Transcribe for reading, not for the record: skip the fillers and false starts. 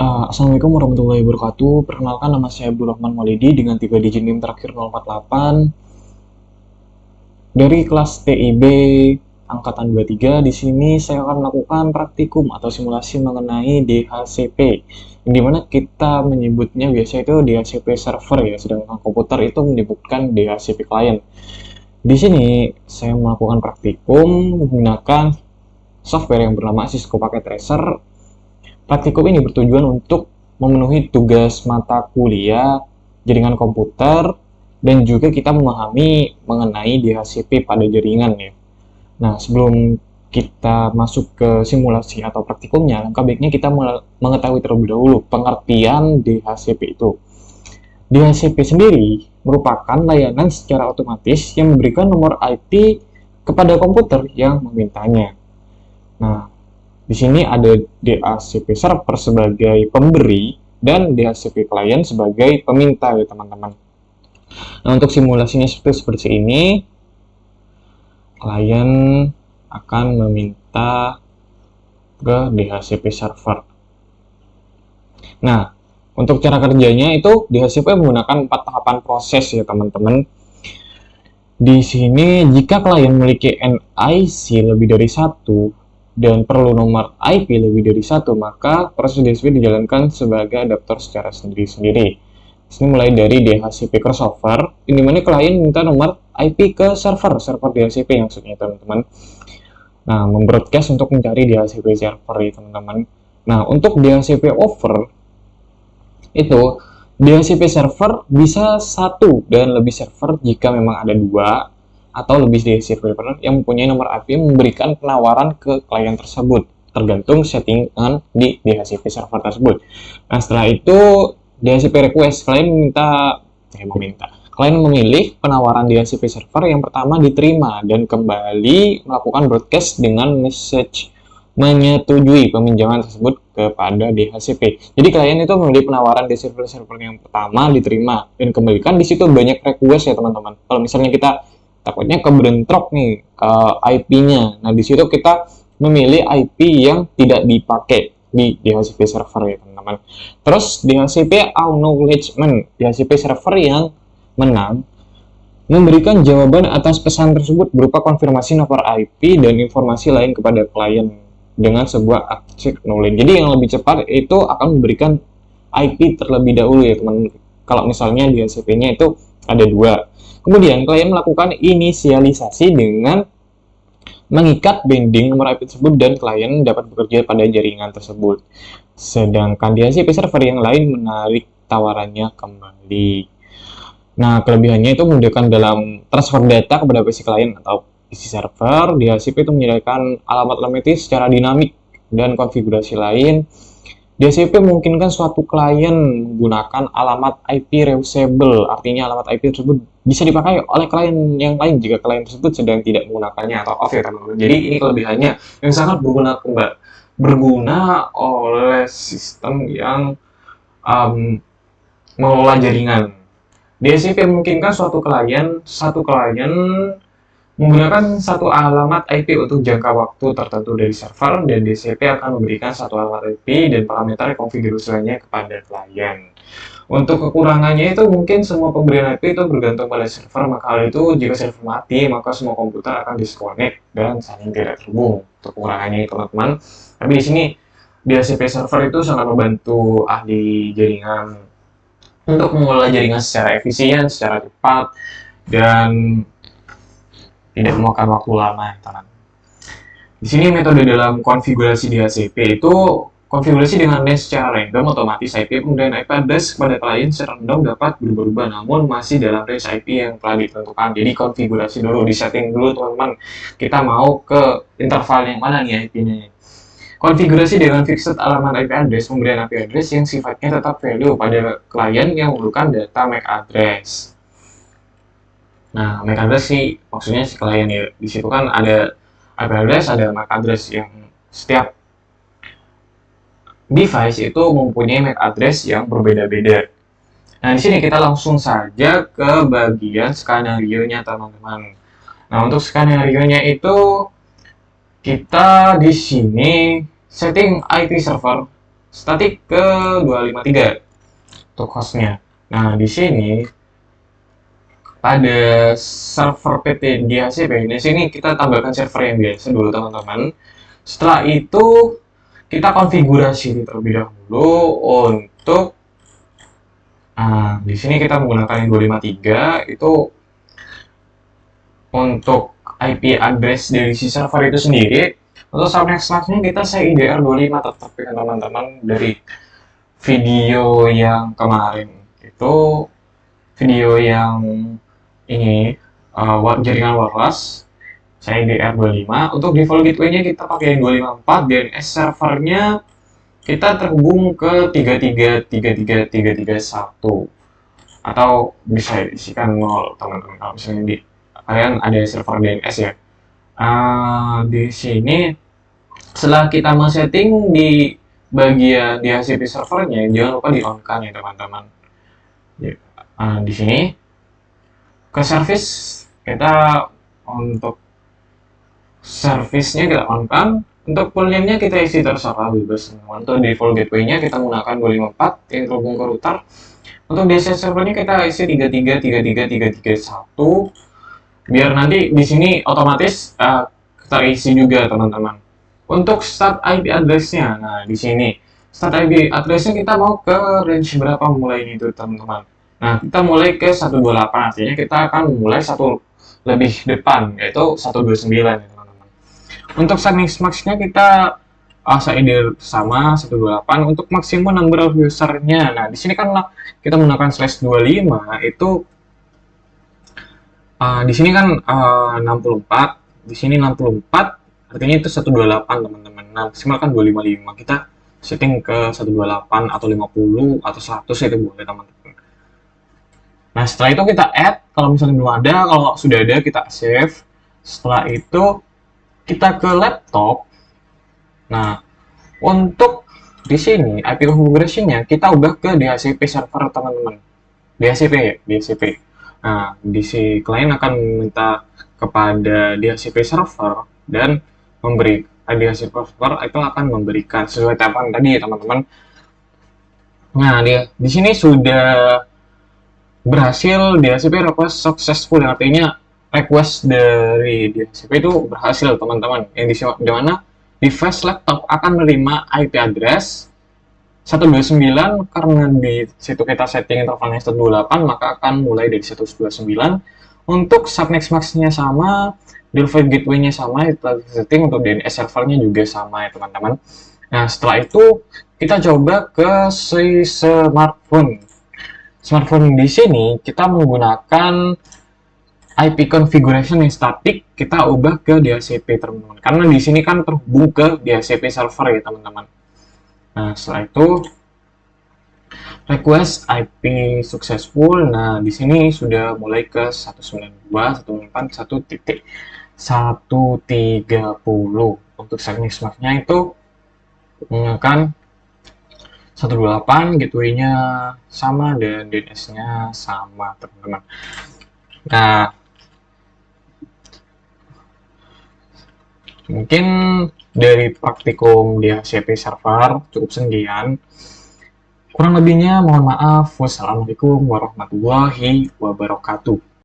Assalamualaikum warahmatullahi wabarakatuh. Perkenalkan, nama saya Abdurrahman Walidi dengan 3 digit NIM terakhir 048 dari kelas TIB angkatan 23. Di sini saya akan melakukan praktikum atau simulasi mengenai DHCP. Di mana kita menyebutnya biasa itu DHCP server ya, sedangkan komputer itu menyebutkan DHCP client. Di sini saya melakukan praktikum menggunakan software yang bernama Cisco Packet Tracer. Praktikum ini bertujuan untuk memenuhi tugas mata kuliah jaringan komputer dan juga kita memahami mengenai DHCP pada jaringan ya. Nah, sebelum kita masuk ke simulasi atau praktikumnya, langkah baiknya kita mengetahui terlebih dahulu pengertian DHCP itu. DHCP sendiri merupakan layanan secara otomatis yang memberikan nomor IP kepada komputer yang memintanya. Nah, di sini ada DHCP server sebagai pemberi dan DHCP client sebagai peminta ya teman-teman. Nah, untuk simulasinya seperti ini, klien akan meminta ke DHCP server. Nah, untuk cara kerjanya itu DHCP menggunakan 4 tahapan proses ya teman-teman. Di sini jika klien memiliki NIC lebih dari 1 dan perlu nomor IP lebih dari 1, maka proses DHCP dijalankan sebagai adaptor secara sendiri-sendiri. Ini mulai dari DHCP crossover, ini mana klien minta nomor IP ke server DHCP maksudnya teman-teman. Nah, membroadcast untuk mencari DHCP server ya teman-teman. Nah, untuk DHCP over, itu DHCP server bisa 1 dan lebih server jika memang ada 2 atau lebih dari server yang mempunyai nomor IP memberikan penawaran ke klien tersebut tergantung settingan di DHCP server tersebut. Nah, setelah itu DHCP request, klien klien memilih penawaran DHCP server yang pertama diterima dan kembali melakukan broadcast dengan message menyetujui peminjaman tersebut kepada DHCP. Jadi klien itu memilih penawaran DHCP server yang pertama diterima dan kembalikan. Di situ banyak request ya teman-teman. Kalau misalnya kita takutnya keberentrok nih ke IP-nya. Nah, di situ kita memilih IP yang tidak dipakai di DHCP server ya teman-teman. Terus DHCP acknowledgement, DHCP server yang menang memberikan jawaban atas pesan tersebut berupa konfirmasi nomor IP dan informasi lain kepada klien dengan sebuah acknowledge. Jadi yang lebih cepat itu akan memberikan IP terlebih dahulu ya teman. Kalau misalnya DHCP-nya itu ada 2. Kemudian klien melakukan inisialisasi dengan mengikat binding nomor IP tersebut dan klien dapat bekerja pada jaringan tersebut. Sedangkan DHCP server yang lain menarik tawarannya kembali. Nah, kelebihannya itu memudahkan dalam transfer data kepada PC klien atau PC server. DHCP itu menyediakan alamat lemeti secara dinamik dan konfigurasi lain. DHCP memungkinkan suatu klien menggunakan alamat IP reusable, artinya alamat IP tersebut bisa dipakai oleh klien yang lain jika klien tersebut sedang tidak menggunakannya atau off ya teman-teman. Jadi ini kelebihannya yang sangat berguna oleh sistem yang mengelola jaringan. DHCP memungkinkan satu klien menggunakan satu alamat IP untuk jangka waktu tertentu dari server, dan DHCP akan memberikan satu alamat IP dan parameter konfigurasi lainnya kepada klien. Untuk kekurangannya itu mungkin semua pemberian IP itu bergantung pada server, maka hal itu jika server mati maka semua komputer akan disconnect dan saling tidak terhubung. Untuk kekurangannya teman-teman. Tapi di sini DHCP server itu sangat membantu ahli jaringan untuk mengelola jaringan secara efisien, secara cepat, dan tidak memakan waktu lama teman. Di sini metode dalam konfigurasi DHCP itu konfigurasi dengan secara random, otomatis IP dan IP address kepada klien secara random dapat berubah-ubah namun masih dalam range IP yang telah ditentukan. Jadi konfigurasi dulu, disetting dulu teman-teman. Kita mau ke interval yang mana nih IP-nya. Konfigurasi dengan fixed alamat IP address, pemberian IP address yang sifatnya tetap value pada klien yang memerlukan data MAC address. Nah, MAC address sih maksudnya si klien ya. Di situ kan ada IP address, ada MAC address yang setiap device itu mempunyai MAC address yang berbeda-beda. Nah, di sini kita langsung saja ke bagian skenario-nya teman-teman. Nah, untuk skenario-nya itu kita di sini setting IP server static ke 253 untuk hostnya. Nah, di sini pada server PT DHCP, di sini kita tambahkan server yang biasa dulu teman-teman. Setelah itu kita konfigurasi terlebih dahulu untuk di sini kita menggunakan yang 253 itu untuk IP address dari si server itu sendiri. Untuk subnet/nya kita IDR 25 tetap ya teman-teman. Dari video yang kemarin itu video yang ini jaringan wireless saya IDR 25. Untuk default gateway-nya kita pakai yang 254, DNS servernya kita terhubung ke 3333331 atau bisa isikan 0 teman-teman kalau misalnya di kalian ada server DNS ya. Di sini setelah kita men-setting di bagian DHCP servernya, jangan lupa di on-kan ya teman-teman. Di sini ke service kita untuk service-nya kita on-kan. Untuk pool name-nya kita isi terserah bebas semua. Untuk default gateway-nya kita menggunakan 254 yang terhubung ke router. Untuk DNS servernya kita isi 3333331 biar nanti di sini otomatis terisi juga teman-teman. Untuk start IP address-nya, nah di sini start IP address-nya kita mau ke range berapa mulainya itu teman-teman. Nah kita mulai ke 128, artinya kita akan mulai satu lebih depan yaitu 129 ya teman-teman. Untuk setting max-nya kita SID sama 128. Untuk maksimum number of user-nya, nah di sini kan kita menggunakan /25 itu di sini kan 64, di sini 64, artinya itu 128 teman-teman. Nah, maksimal kan 255. Kita setting ke 128 atau 50 atau 100 itu boleh teman-teman. Nah, setelah itu kita add, kalau misalnya belum ada, kalau sudah ada kita save. Setelah itu kita ke laptop. Nah, untuk di sini IP configuration-nya kita ubah ke DHCP server teman-teman. DHCP ya, DHCP. Nah, di si klien akan meminta kepada DHCP server dan memberi DHCP server itu akan memberikan sesuai tahapan tadi ya teman-teman. Nah, di sini sudah berhasil DHCP request successful, artinya request dari DHCP itu berhasil teman-teman. Yang di mana device laptop akan menerima IP address 129 karena di situ kita setting intervalnya 128 maka akan mulai dari 129. Untuk subnet max-nya sama, default gateway-nya sama, kita setting untuk DNS servernya juga sama ya teman-teman. Nah setelah itu kita coba ke si smartphone. Smartphone di sini kita menggunakan IP configuration yang static, kita ubah ke DHCP teman-teman. Karena di sini kan terhubung ke DHCP server ya teman-teman. Nah, setelah itu request IP successful. Nah, di sini sudah mulai ke 192.168.1.130. Untuk setting smart-nya itu menggunakan 128, gateway-nya sama dan DNS-nya sama, teman-teman. Nah, mungkin dari praktikum DHCP server cukup sekian. Kurang lebihnya mohon maaf. Wassalamualaikum warahmatullahi wabarakatuh.